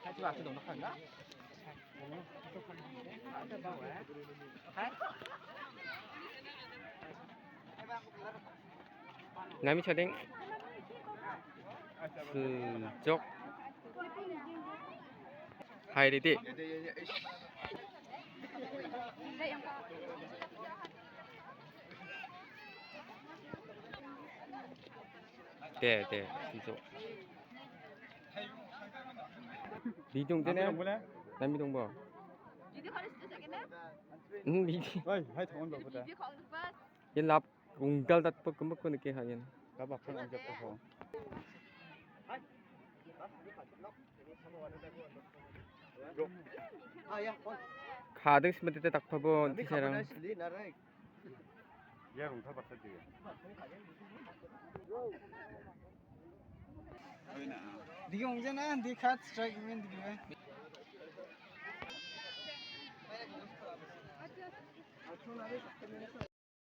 하지 마, 그 너무 큰가? Ngami chadeng sejok hai đi để sejok đi chung thế này làm đi chung bao đi yên lạp cùng gal đặt bốc bốc con cái hàng Các bác không ăn được không? 가득 심을 때 딱 봐본 티셔랑 얘 롱타 봤었지. दिखाउँछ न देखा स्ट्राइक में दिखाए